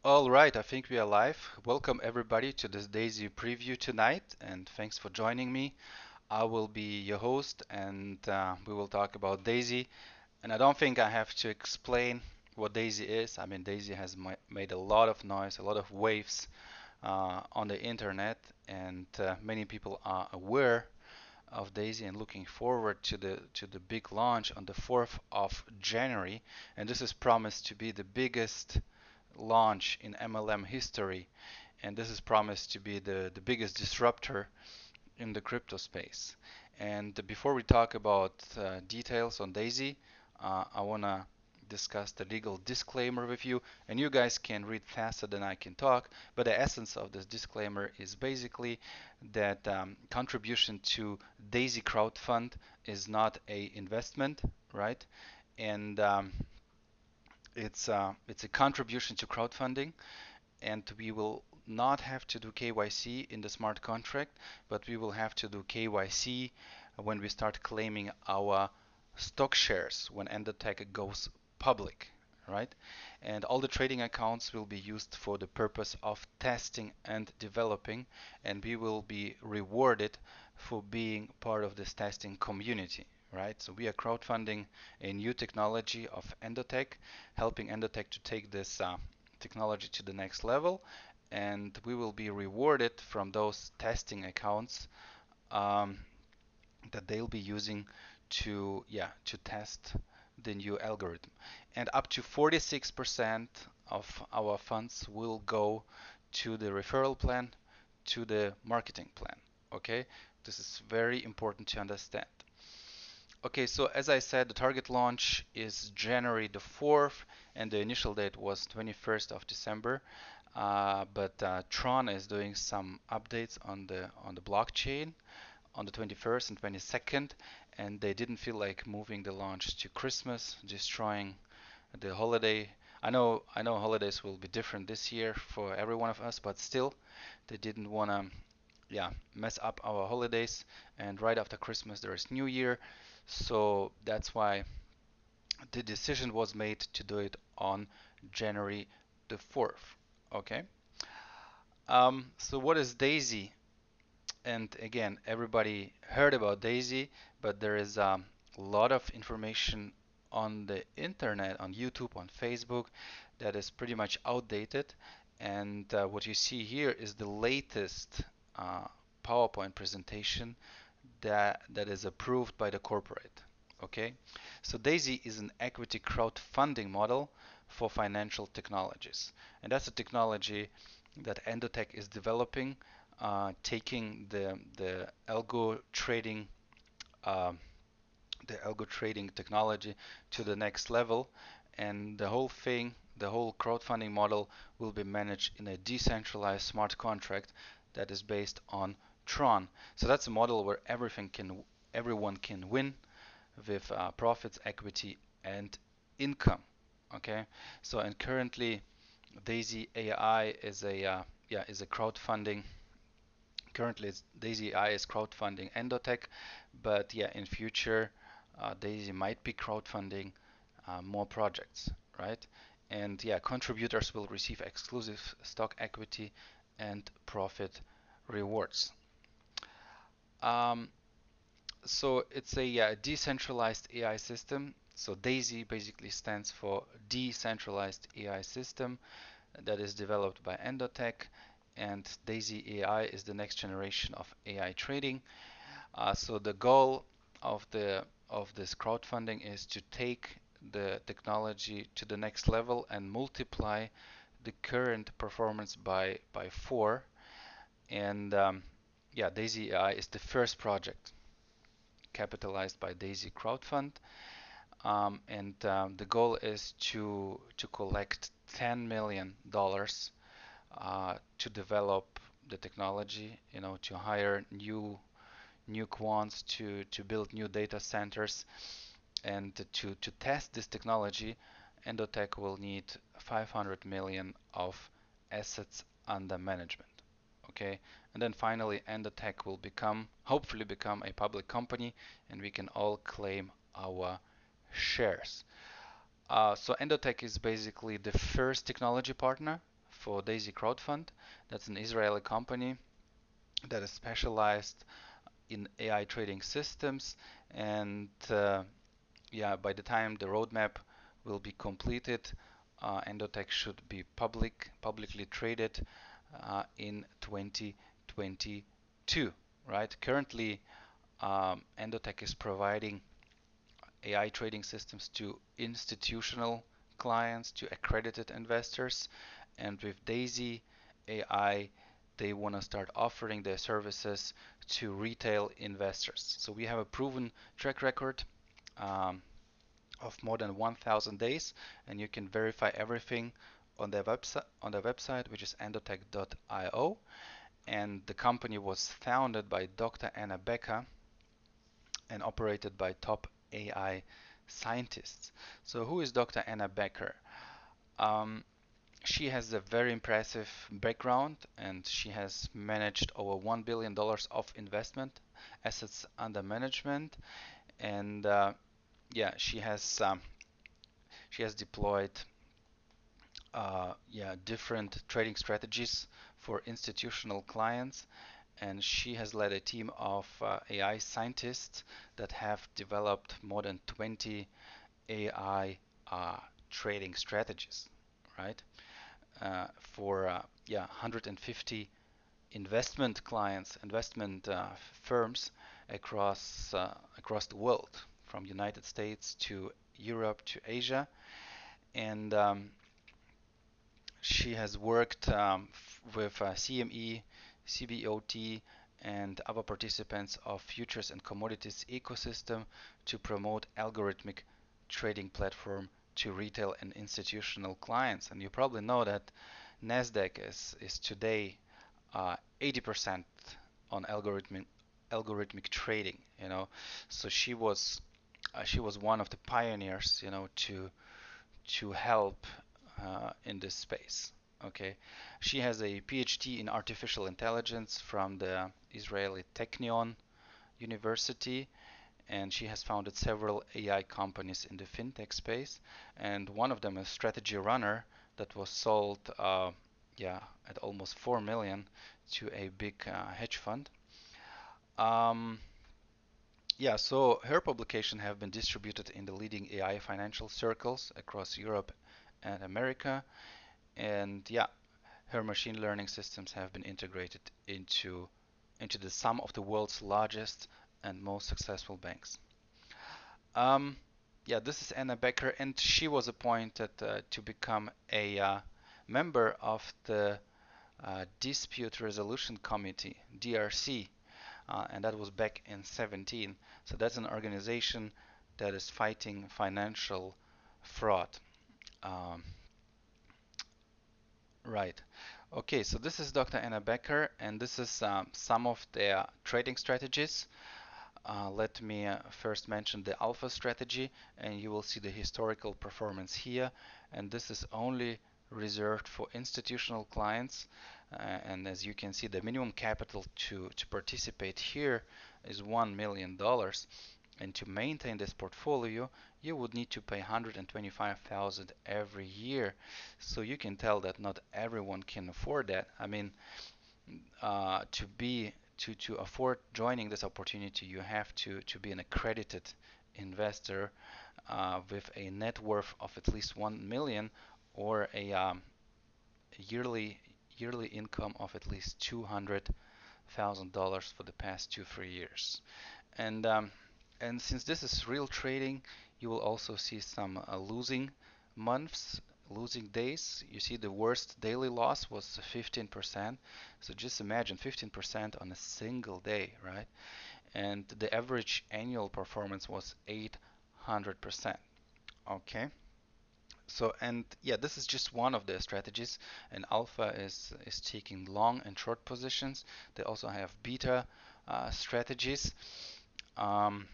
All right, I think we are live. Welcome everybody to this DAISY preview tonight, and thanks for joining me. I will be your host, and we will talk about DAISY. And I don't think I have to explain what DAISY is. I mean, DAISY has made a lot of noise, a lot of waves on the internet, and many people are aware of DAISY and looking forward to the big launch on the 4th of January. And this is promised to be the biggest launch in MLM history, and this is promised to be the biggest disruptor in the crypto space. And before we talk about details on DAISY, I want to discuss the legal disclaimer with you, and you guys can read faster than I can talk, but the essence of this disclaimer is basically that contribution to DAISY crowdfund is not a investment, right? And it's a contribution to crowdfunding, and we will not have to do KYC in the smart contract, but we will have to do KYC when we start claiming our stock shares when Endotech goes public, right? And all the trading accounts will be used for the purpose of testing and developing, and we will be rewarded for being part of this testing community, right? So we are crowdfunding a new technology of Endotech, helping Endotech to take this technology to the next level, and we will be rewarded from those testing accounts um, that they'll be using to test the new algorithm. And up to 46% of our funds will go to the referral plan, to the marketing plan. Okay, this is very important to understand. Okay, so as I said, the target launch is January the 4th, and the initial date was 21st of December. But TRON is doing some updates on the blockchain on the 21st and 22nd, and they didn't feel like moving the launch to Christmas, destroying the holiday. I know holidays will be different this year for every one of us, but still, they didn't want to mess up our holidays. And right after Christmas, there is New Year, so that's why the decision was made to do it on January the 4th. Okay. So what is DAISY? And again, everybody heard about DAISY, but there is a lot of information on the internet, on YouTube, on Facebook, that is pretty much outdated. And what you see here is the latest uh, PowerPoint presentation that is approved by the corporate. Okay, so DAISY is an equity crowdfunding model for financial technologies, and that's a technology that Endotech is developing, taking uh, the algo trading technology to the next level, and the whole thing, the whole crowdfunding model will be managed in a decentralized smart contract that is based on TRON. So that's a model where everyone can win with profits, equity, and income. Okay, so and currently Daisy AI is a crowdfunding. Currently, Daisy AI is crowdfunding Endotech, but yeah, in future, Daisy might be crowdfunding more projects, right? And yeah, contributors will receive exclusive stock equity and profit rewards. Um, so it's a decentralized AI system. So DAISY basically stands for Decentralized AI System that is developed by Endotech, and DAISY AI is the next generation of AI trading. So the goal of this crowdfunding is to take the technology to the next level and multiply the current performance by 4. And yeah, DAISY AI is the first project capitalized by DAISY crowdfund. And the goal is to collect $10 million to develop the technology, to hire new quants to build new data centers, and to test this technology. Endotech will need 500 million of assets under management. Okay, and then finally Endotech will hopefully become a public company, and we can all claim our shares. So Endotech is basically the first technology partner for D.AI.SY crowdfund. That's an Israeli company that is specialized in AI trading systems, and yeah, by the time the roadmap will be completed, Endotech should be publicly traded in 2022, right? Currently, Endotech is providing AI trading systems to institutional clients, to accredited investors, and with D.AI.SY AI, they want to start offering their services to retail investors. So we have a proven track record um, of more than 1,000 days, and you can verify everything on their website, which is endotech.io. And the company was founded by Dr.ANNA and operated by top AI scientists. So who is Dr. Anna Becker? Um, she has a very impressive background, and she has managed over $1 billion of investment assets under management. And yeah, she has deployed yeah, different trading strategies for institutional clients, and she has led a team of AI scientists that have developed more than 20 AI trading strategies, right? For yeah, 150 investment clients, investment firms across the world, from United States to Europe to Asia, and she has worked with CME, CBOT, and other participants of futures and commodities ecosystem to promote algorithmic trading platform to retail and institutional clients. And you probably know that Nasdaq is today 80% on algorithmic trading. So she was one of the pioneers, to help in this space. Okay, she has a PhD in artificial intelligence from the Israeli Technion University, and she has founded several AI companies in the fintech space, and one of them is Strategy Runner that was sold yeah, at almost 4 million to a big hedge fund. Um, yeah, so her publication have been distributed in the leading AI financial circles across Europe and America, and yeah, her machine learning systems have been integrated into the some of the world's largest and most successful banks. Um, yeah, this is Anna Becker, and she was appointed to become a member of the Dispute Resolution Committee, DRC, and that was back in 17. So that's an organization that is fighting financial fraud. Um, right. Okay, so this is Dr. Anna Becker, and this is some of their trading strategies. Let me first mention the alpha strategy, and you will see the historical performance here. And this is only reserved for institutional clients. And as you can see, the minimum capital to participate here is $1 million. And to maintain this portfolio, you would need to pay 125,000 every year. So you can tell that not everyone can afford that. I mean, to afford joining this opportunity, you have to be an accredited investor with a net worth of at least 1 million or a yearly yearly income of at least $200,000 for the past 2-3 years. And since this is real trading, you will also see some losing months, losing days. You see the worst daily loss was 15%. So just imagine 15% on a single day, right? And the average annual performance was 800%. Okay. So, and yeah, this is just one of the strategies, and alpha is taking long and short positions. They also have beta strategies. Um,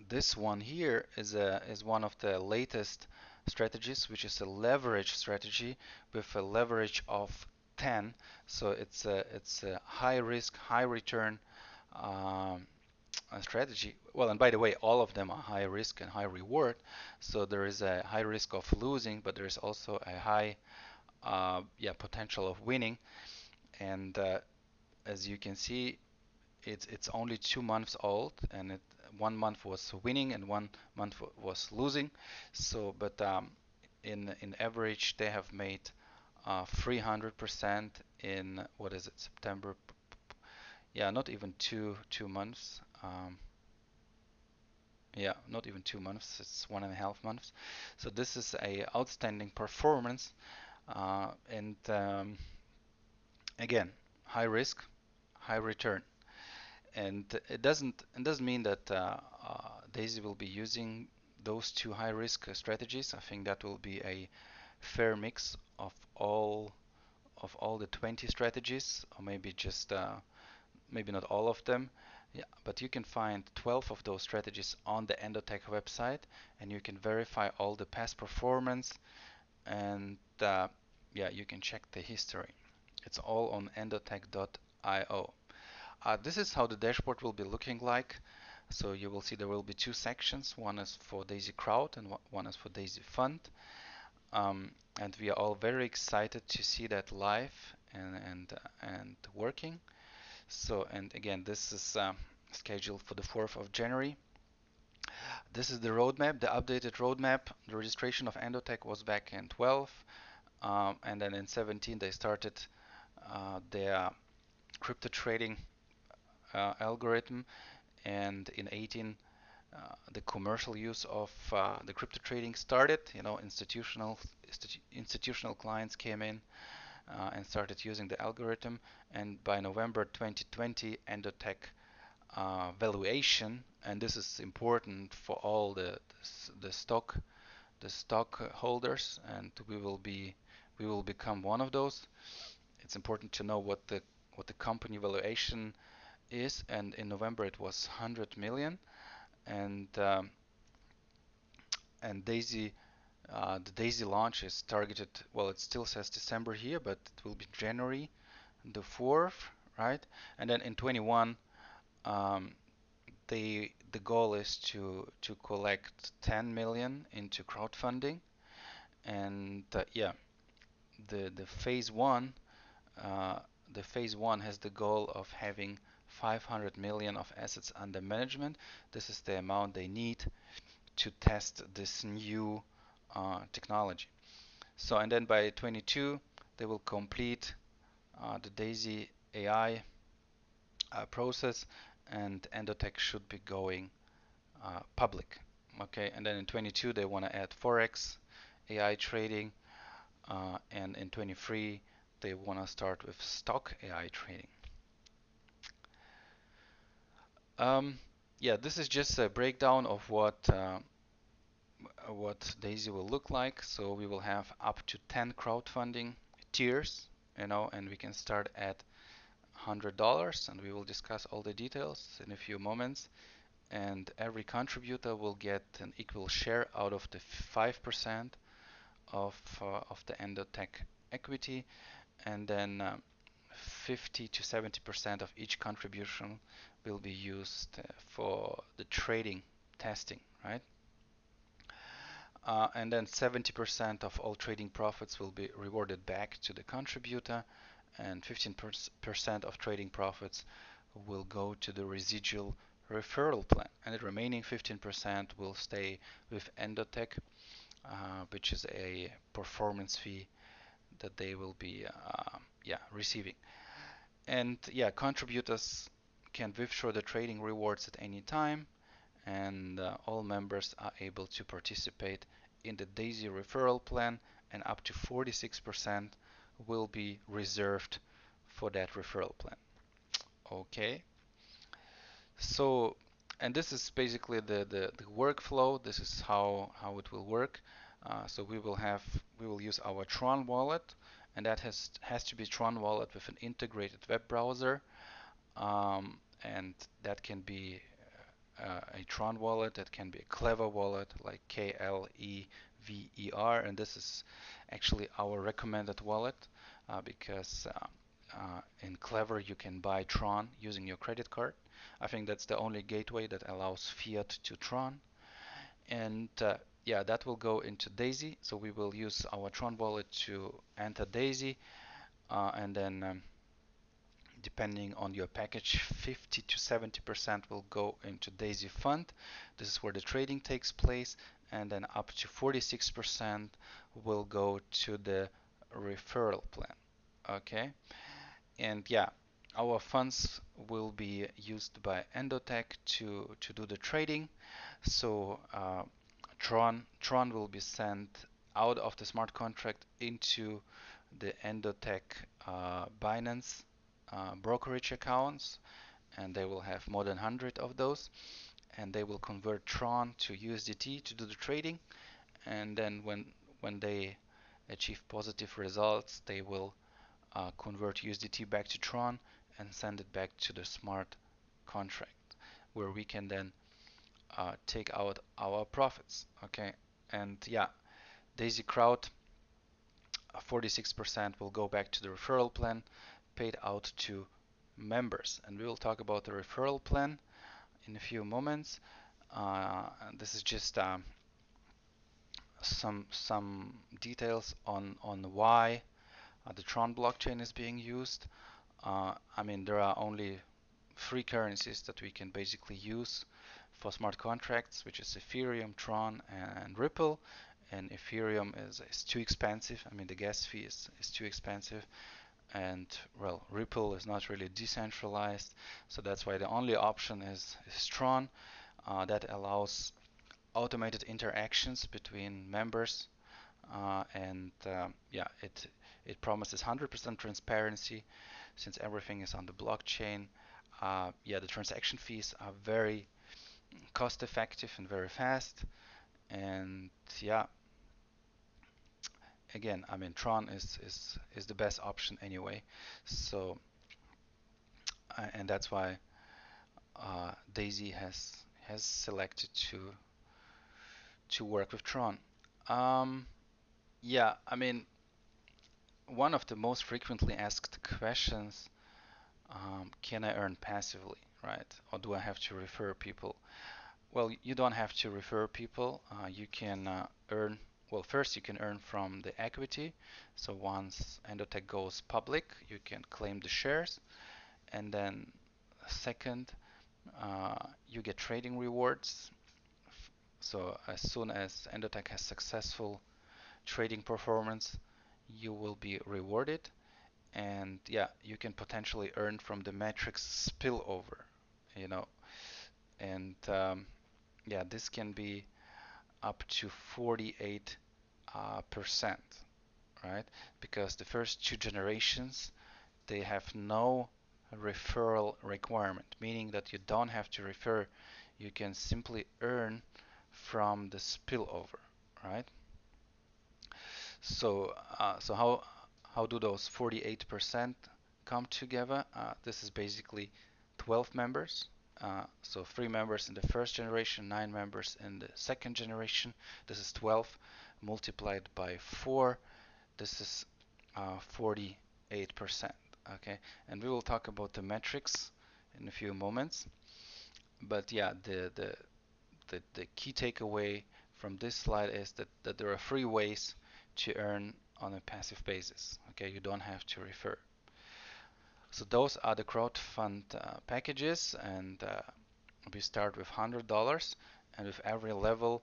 this one here is one of the latest strategies, which is a leverage strategy with a leverage of 10. So it's a high risk, high return um, strategy. Well, and by the way, all of them are high risk and high reward. So there is a high risk of losing, but there is also a high yeah, potential of winning. And as you can see, it's only 2 months old, and 1 month was winning and 1 month was losing. So, but in average, they have made 300% in, what is it, September? Yeah, not even two months. Yeah, not even 2 months. It's 1.5 months. So this is a outstanding performance, and again, high risk, high return. And it doesn't mean that DAISY will be using those two high risk strategies. I think that will be a fair mix of all the 20 strategies, or maybe just maybe not all of them. Yeah, but you can find 12 of those strategies on the Endotech website, and you can verify all the past performance, and yeah, you can check the history. It's all on endotech.io. This is how the dashboard will be looking like. So you will see there will be two sections. One is for DAISY Crowd and one is for DAISY Fund. And we are all very excited to see that live and working. So, and again, this is scheduled for the 4th of January. This is the roadmap, the updated roadmap. The registration of Endotech was back in 12, and then in 17 they started their crypto trading algorithm, and in 18 the commercial use of the crypto trading started. You know, institutional clients came in and started using the algorithm, and by November 2020 Endotech valuation, and this is important for all the stock the stockholders, and we will become one of those. It's important to know what the company valuation is, and in November it was 100 million, and DAISY the DAISY launch is targeted. Well, it still says December here, but it will be January the 4th, right? And then in 21, um, the goal is to collect 10 million into crowdfunding, and yeah, the phase one the phase one has the goal of having 500 million of assets under management. This is the amount they need to test this new technology. So, and then by 22 they will complete the DAISY AI process, and Endotech should be going public. Okay, and then in 22 they want to add Forex, AI trading, and in 23 they want to start with stock AI trading. Um, yeah, this is just a breakdown of what DAISY will look like. So we will have up to 10 crowdfunding tiers, you know, and we can start at $100, and we will discuss all the details in a few moments. And every contributor will get an equal share out of the 5% of the Endotech equity, and then 50 to 70% of each contribution will be used for the trading testing, right? And then 70% of all trading profits will be rewarded back to the contributor, and 15% of trading profits will go to the residual referral plan, and the remaining 15% will stay with Endotech, which is a performance fee that they will be yeah, receiving. And yeah, contributors can withdraw the trading rewards at any time, and all members are able to participate in the DAISY referral plan, and up to 46% will be reserved for that referral plan. Okay, so, and this is basically the workflow. This is how it will work. So we will use our TRON wallet, and that has to be TRON wallet with an integrated web browser, and that can be a TRON wallet, that can be a Clever wallet like KLEVER, and this is actually our recommended wallet because in Clever you can buy TRON using your credit card. I think that's the only gateway that allows fiat to TRON, and yeah, that will go into DAISY. So we will use our Tron wallet to enter DAISY, and then depending on your package, 50 to 70% will go into DAISY fund. This is where the trading takes place, and then up to 46% will go to the referral plan. Okay, and yeah, our funds will be used by Endotech to do the trading. So Tron will be sent out of the smart contract into the Endotech Binance brokerage accounts, and they will have more than 100 of those, and they will convert Tron to USDT to do the trading, and then when they achieve positive results, they will convert USDT back to Tron and send it back to the smart contract, where we can then take out our profits. Okay, and yeah, Daisy Crowd, 46% will go back to the referral plan paid out to members, and we will talk about the referral plan in a few moments. This is just some details on why the Tron blockchain is being used. I mean, there are only three currencies that we can basically use for smart contracts, which is Ethereum, Tron, and Ripple. And Ethereum is too expensive. I mean, the gas fee is too expensive. And well, Ripple is not really decentralized. So that's why the only option is Tron. That allows automated interactions between members. And yeah, it promises 100% transparency since everything is on the blockchain. Yeah, the transaction fees are very cost effective and very fast. And yeah, again, I mean, Tron is the best option anyway. So, and that's why Daisy has selected to work with Tron. Um, yeah, I mean, one of the most frequently asked questions, can I earn passively, right? Or do I have to refer people? Well, you don't have to refer people. You can earn, well, first you can earn from the equity. So once Endotech goes public, you can claim the shares. And then second, you get trading rewards. So as soon as Endotech has successful trading performance, you will be rewarded. And yeah, you can potentially earn from the metrics spillover, you know. And yeah, this can be up to 48%, right? Because the first two generations, they have no referral requirement, meaning that you don't have to refer. You can simply earn from the spillover, right? So how do those 48% come together? This is basically 12 members. So 3 members in the first generation, 9 members in the second generation. This is 12 multiplied by 4. This is 48%. Okay, and we will talk about the metrics in a few moments. But yeah, the key takeaway from this slide is that there are 3 ways to earn on a passive basis. Okay, you don't have to refer. So those are the crowdfund packages, and we start with $100, and with every level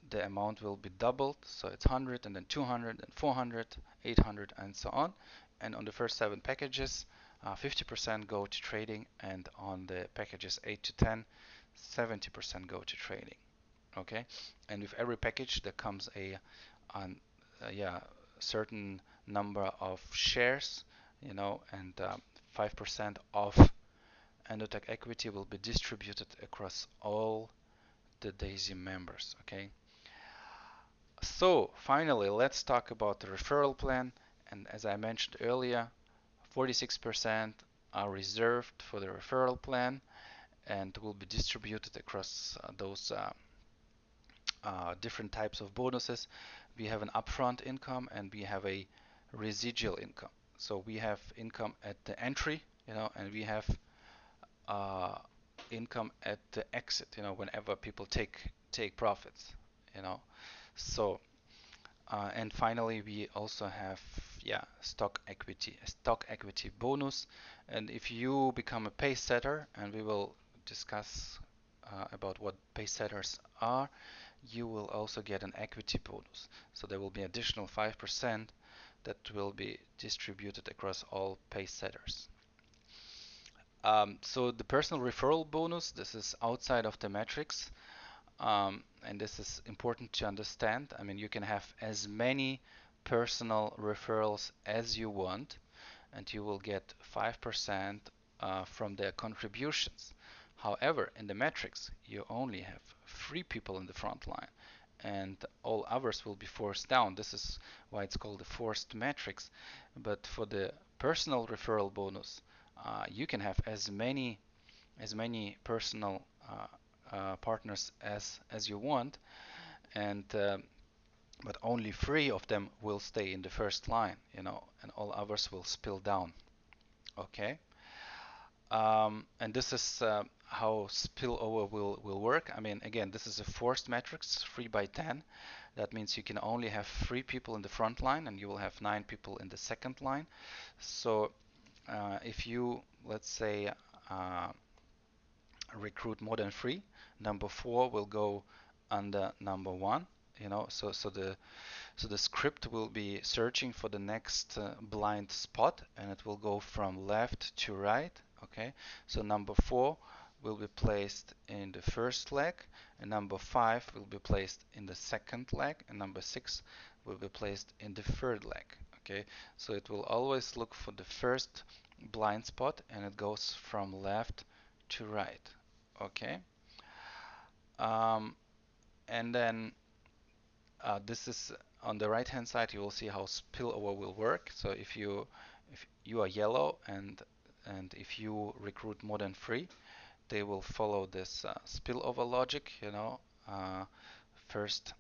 the amount will be doubled. So it's 100, and then 200, and 400, 800, and so on. And on the first 7 packages, 50% go to trading, and on the packages 8 to 10, 70% go to trading. Okay, and with every package there comes yeah, certain number of shares, you know, and 5% of Endotech equity will be distributed across all the Daisy members. Okay, so finally let's talk about the referral plan. And as I mentioned earlier, 46% are reserved for the referral plan and will be distributed across those different types of bonuses. We have an upfront income and we have a residual income. So we have income at the entry, you know, and we have uh, income at the exit, you know, whenever people take profits. you know. So and finally, we also have a stock equity bonus. And if you become a pace setter, and we will discuss about what pace setters are, you will also get an equity bonus. So there will be additional 5% that will be distributed across all pace setters. So the personal referral bonus, this is outside of the metrics. And this is important to understand. I mean, you can have as many personal referrals as you want, and you will get 5% from their contributions. However, in the metrics, you only have 3 people in the front line, and all others will be forced down. This is why it's called the forced metrics. But for the personal referral bonus, you can have as many personal partners as you want, and but only 3 of them will stay in the first line, and all others will spill down. Okay. And this is how spillover will work. I mean, again, this is a forced matrix, 3 by 10. That means you can only have 3 people in the front line, and you will have 9 people in the second line. So if you, let's say, recruit more than 3, number 4 will go under number 1. So the script will be searching for the next blind spot, and it will go from left to right. Okay, so number 4 will be placed in the first leg, and number 5 will be placed in the second leg, and number 6 will be placed in the third leg. Okay, so it will always look for the first blind spot, and it goes from left to right. Okay, um, and then this is on the right hand side. You will see how spillover will work. So if you are yellow, and if you recruit more than 3, they will follow this spillover logic. First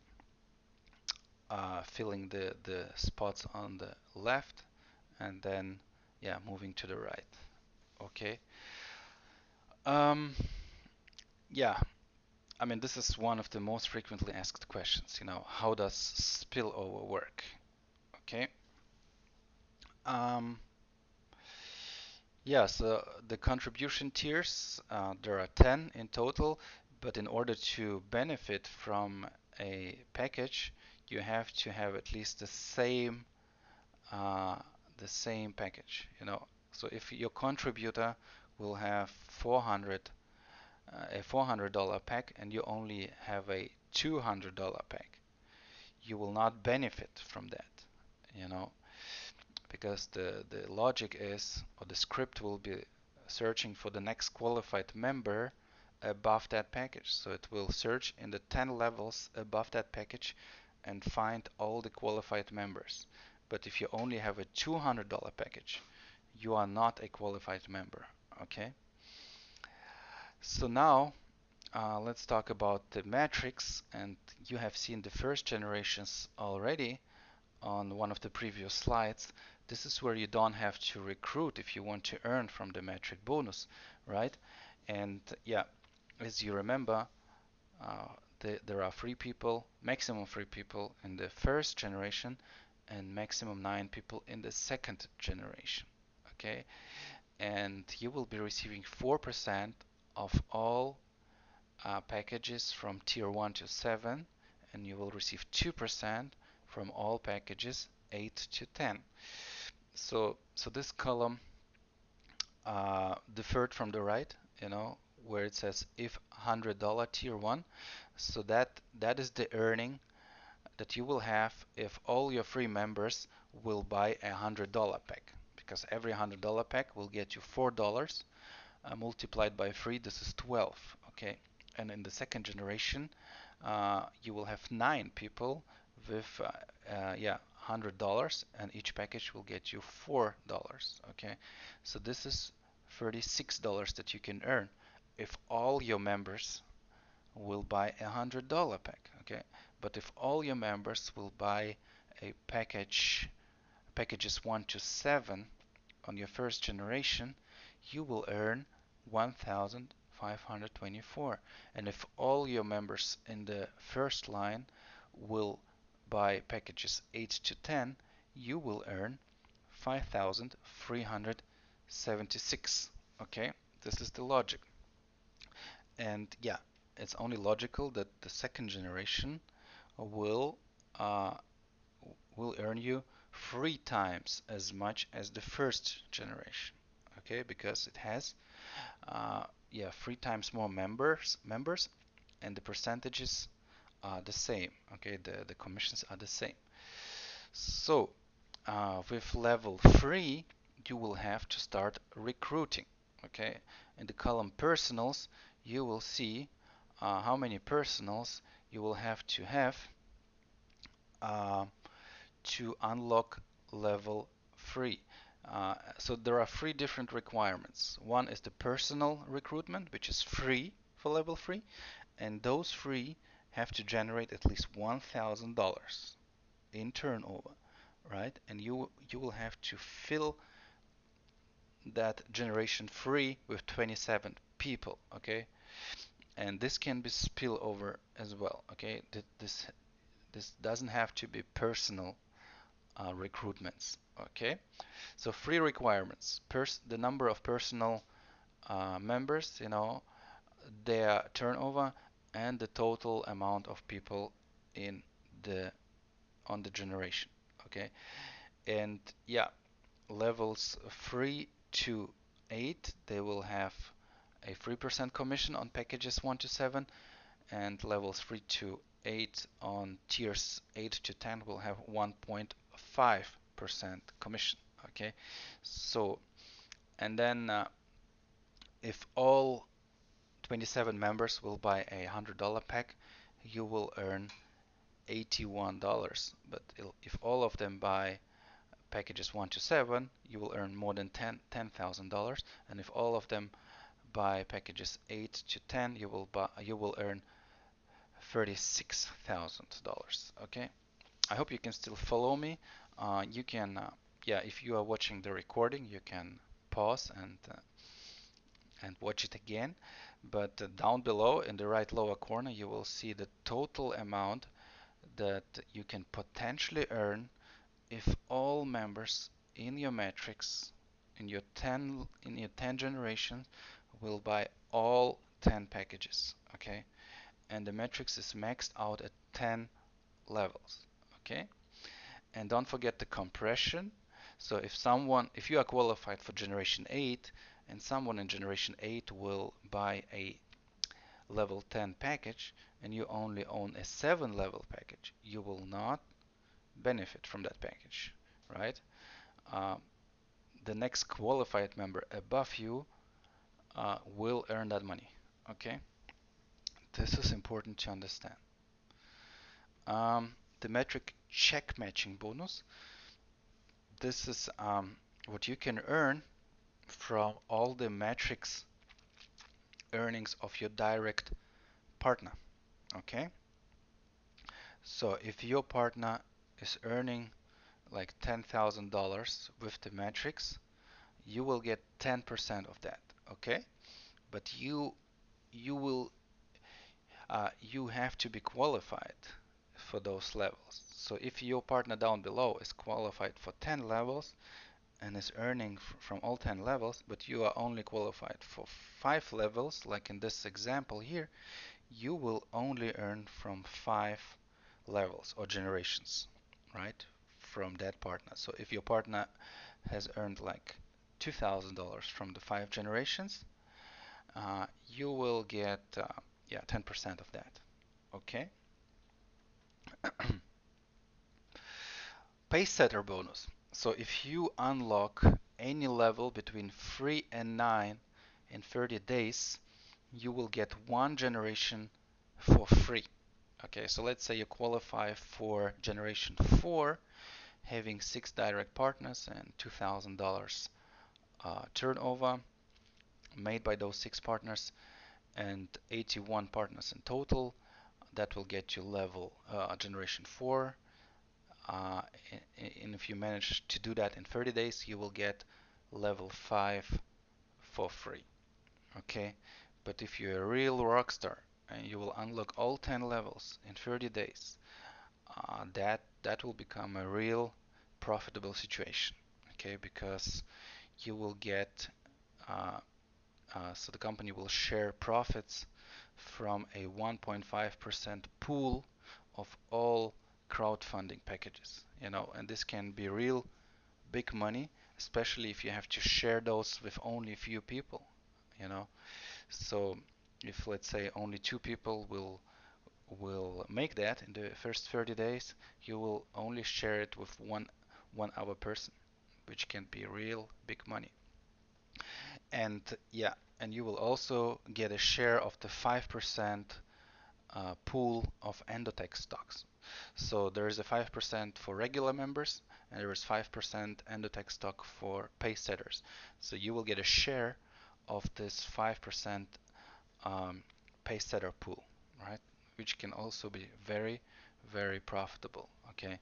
filling the spots on the left, and then moving to the right. Okay. Um, yeah, I mean, this is one of the most frequently asked questions. How does spillover work? Okay. Um, so the contribution tiers, there are 10 in total, but in order to benefit from a package, you have to have at least uh, the same package. So if your contributor will have a $400 pack, and you only have a $200 pack, you will not benefit from that. You know, because the logic is, or the script will be searching for the next qualified member above that package. So it will search in the 10 levels above that package and find all the qualified members. But if you only have a $200 package, you are not a qualified member. Okay. So now let's talk about the metrics, and you have seen the first generations already on one of the previous slides. This is where you don't have to recruit if you want to earn from the metric bonus, right? And as you remember, uh, there are 3 people, maximum 3 people in the first generation, and maximum 9 people in the second generation. Okay, and you will be receiving 4% of all packages from tier 1 to 7, and you will receive 2% from all packages 8 to 10. So this column, the third from the right, where it says if $100 tier 1, so that is the earning that you will have if all your free members will buy a $100 pack, because every $100 pack will get you $4 multiplied by 3. This is 12. Okay, and in the second generation, you will have 9 people with $100, and each package will get you $4. Okay, so this is $36 that you can earn if all your members will buy a $100 pack. Okay, but if all your members will buy a packages 1 to 7 on your first generation, you will earn $1,500. 524. And if all your members in the first line will buy packages 8 to 10, you will earn 5,376. Okay, this is the logic. And yeah, it's only logical that the second generation will uh, will earn you 3 times as much as the first generation. Okay, because it has yeah 3 times more members, and the percentages are the same. Okay, the commissions are the same. So with level 3, you will have to start recruiting. Okay, in the column personals, you will see how many personals you will have uh, to unlock level 3. So there are 3 different requirements. One is the personal recruitment, which is free for level 3, and those 3 have to generate at least $1,000 in turnover, right? And you will have to fill that generation 3 with 27 people, okay? And this can be spillover as well, okay? This doesn't have to be personal recruitments, okay? So 3 requirements: the number of personal members, their turnover, and the total amount of people in the on the generation, okay? And yeah, levels 3 to 8, they will have a 3% commission on packages 1 to 7, and levels 3 to 8 on tiers 8 to 10 will have 1.5% commission. Okay, so and then if all 27 members will buy a $100 pack, you will earn $81. But if all of them buy packages 1 to 7, you will earn more than $10,000. And if all of them buy packages 8 to 10, you will earn $36,000. Okay, I hope you can still follow me. You can, yeah, if you are watching the recording, you can pause and watch it again. But down below in the right lower corner, you will see the total amount that you can potentially earn if all members in your matrix in your 10 generations will buy all 10 packages. Okay, and the matrix is maxed out at 10 levels. Okay, and don't forget the compression. So if you are qualified for generation 8 and someone in generation 8 will buy a level 10 package and you only own a 7 level package, you will not benefit from that package, right? Uh, the next qualified member above you will earn that money. Okay, this is important to understand. The metric check matching bonus. This is what you can earn from all the metrics earnings of your direct partner. Okay, so if your partner is earning like $10,000 with the metrics, you will get 10% of that. Okay, but you have to be qualified for those levels. So if your partner down below is qualified for 10 levels and is earning from all 10 levels, but you are only qualified for 5 levels, like in this example here, you will only earn from 5 levels or generations, right? From that partner. So if your partner has earned like $2,000 from the 5 generations, you will get yeah 10% of that. Okay. Pacesetter bonus. So if you unlock any level between 3 and 9 in 30 days, you will get 1 generation for free. Okay, so let's say you qualify for generation 4, having 6 direct partners and $2,000 turnover made by those 6 partners and 81 partners in total. That will get you level generation 4. And if you manage to do that in 30 days, you will get level 5 for free. Okay, But if you're a real rock star and you will unlock all 10 levels in 30 days, that will become a real profitable situation. Okay, because you will get so the company will share profits from a 1.5% pool of all crowdfunding packages, and this can be real big money, especially if you have to share those with only a few people, you know. So if, let's say, only 2 people will make that in the first 30 days, you will only share it with one other person, which can be real big money. And yeah, and you will also get a share of the 5% pool of Endotech stocks. So there is a 5% for regular members, and there is 5% Endotech stock for pace setters. So you will get a share of this 5% pace setter pool, right? Which can also be very, very profitable. Okay.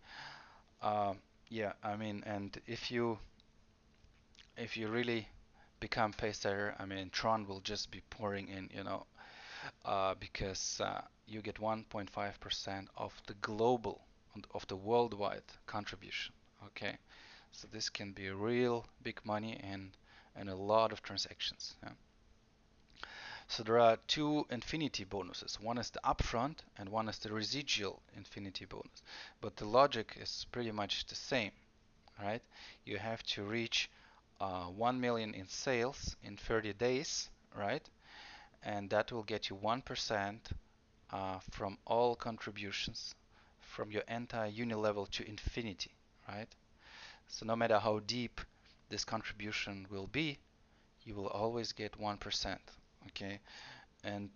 Yeah, I mean, and if you really become pace setter, I mean, TRON will just be pouring in, because you get 1.5% of the global, of the worldwide contribution. Okay, so this can be real big money and a lot of transactions. Yeah. So there are two infinity bonuses. One is the upfront and one is the residual infinity bonus. But the logic is pretty much the same, right? You have to reach 1 million in sales in 30 days, right? And that will get you 1% from all contributions from your entire UNILEVEL to infinity, right? So no matter how deep this contribution will be, you will always get 1%, okay? And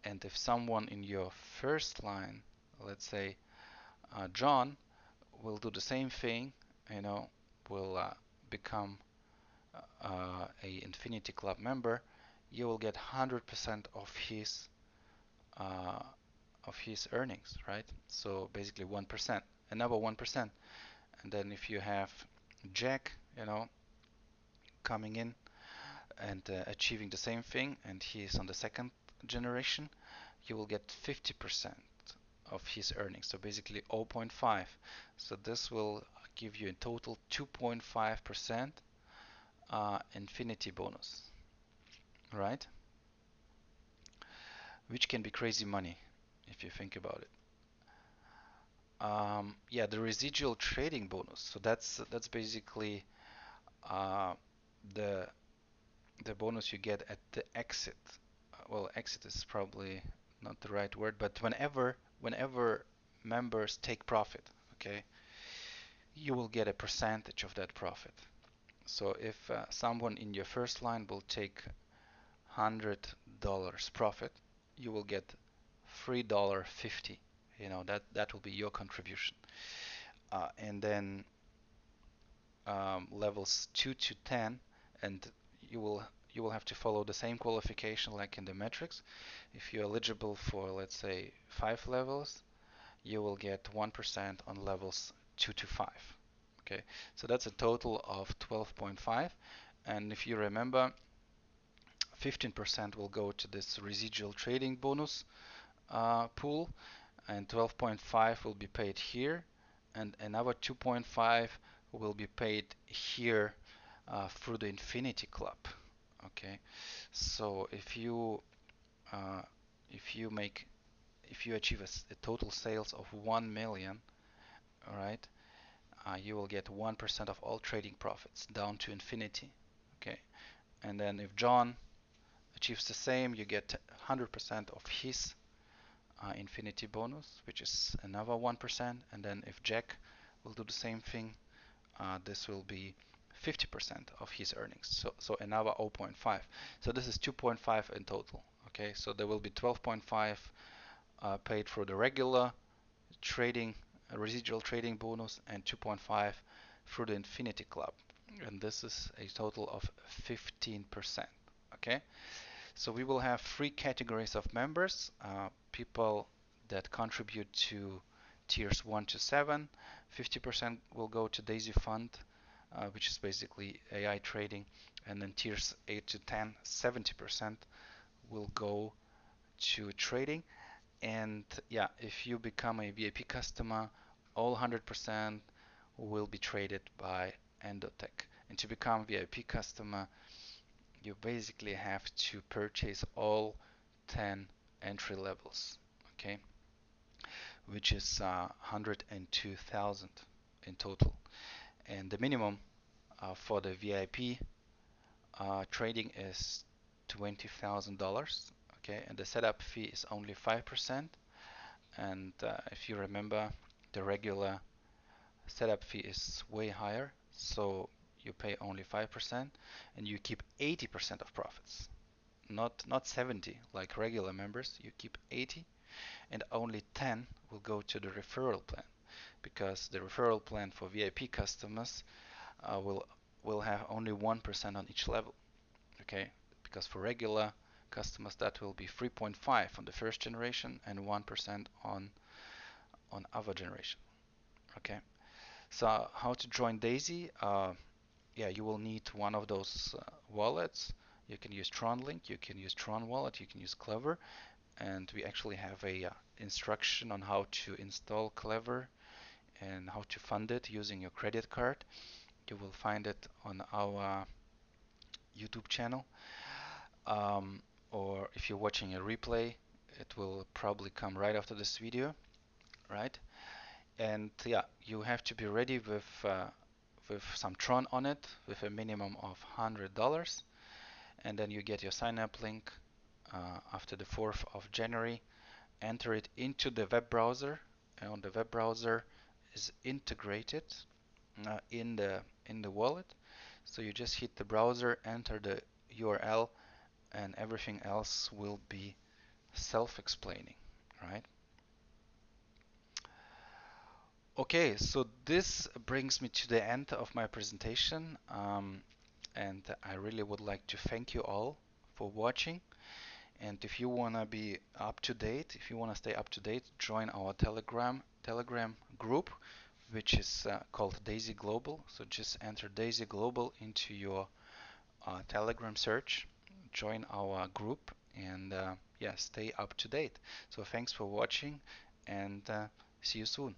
and if someone in your first line, let's say John, will do the same thing, will become a Infinity Club member, you will get 100% uh, of his earnings, right? So basically 1%, another 1%. And then if you have Jack, coming in and achieving the same thing, and he is on the second generation, you will get 50% of his earnings. So basically 0.5. So this will give you in total 2.5% infinity bonus, right? Which can be crazy money if you think about it. Yeah, the residual trading bonus. So that's basically uh, the the bonus you get at the exit. Well, exit is probably not the right word, but whenever members take profit, okay, you will get a percentage of that profit. So if someone in your first line will take $100 profit, you will get $3.50. That will be your contribution. And then levels 2 to 10, and you will you will have to follow the same qualification like in the metrics. If you're eligible for, let's say, 5 levels, you will get 1% on levels 2 to 5. Okay, so that's a total of 12.5. And if you remember, 15% will go to this residual trading bonus pool, and 12.5 will be paid here, and another 2.5 will be paid here through the Infinity Club. Okay, so uh, if you make if you achieve a total sales of 1 million, all right, you will get 1% of all trading profits down to infinity. Okay, and then if John achieves the same, you get 100% of his infinity bonus, which is another 1%. And then if Jack will do the same thing, this will be 50% of his earnings. So another 0.5. So this is 2.5 in total. Okay, so there will be 12.5 paid for the regular trading, residual trading bonus, and 2.5 through the Infinity Club. And this is a total of 15%. Okay, so we will have 3 categories of members: people that contribute to tiers 1 to 7, 50% will go to D.AI.SY Fund which is basically AI trading, and then tiers 8 to 10, 70% will go to trading. And yeah, if you become a VIP customer, all 100% will be traded by Endotech. And to become VIP customer, you basically have to purchase all 10 entry levels, okay, which is 102,000 in total. And the minimum for the VIP trading is $20,000, okay, and the setup fee is only 5%. And if you remember, the regular setup fee is way higher, so you pay only 5% and you keep 80% of profits. Not 70 like regular members, you keep 80, and only 10 will go to the referral plan, because the referral plan for VIP customers uh, will will have only 1% on each level, okay? Because for regular customers that will be 3.5 on the first generation and 1% on other generation, okay? So how to join DAISY? Yeah, you will need one of those wallets. You can use TRON Link, you can use TRON Wallet, you can use Clever, and we actually have a instruction on how to install Clever and how to fund it using your credit card. You will find it on our YouTube channel, um, or if you're watching a replay, it will probably come right after this video, right? And yeah, you have to be ready with some Tron on it, with a minimum of $100, and then you get your sign up link after the 4th of January. Enter it into the web browser, and on the web browser is integrated in the wallet. So you just hit the browser, enter the URL, and everything else will be self-explaining, right? Okay, so this brings me to the end of my presentation, and I really would like to thank you all for watching. And if you want to be up to date, if you want to stay up to date, join our Telegram group, which is called Daisy Global. So just enter Daisy Global into your Telegram search, join our group, and yeah, stay up to date. So thanks for watching, and see you soon.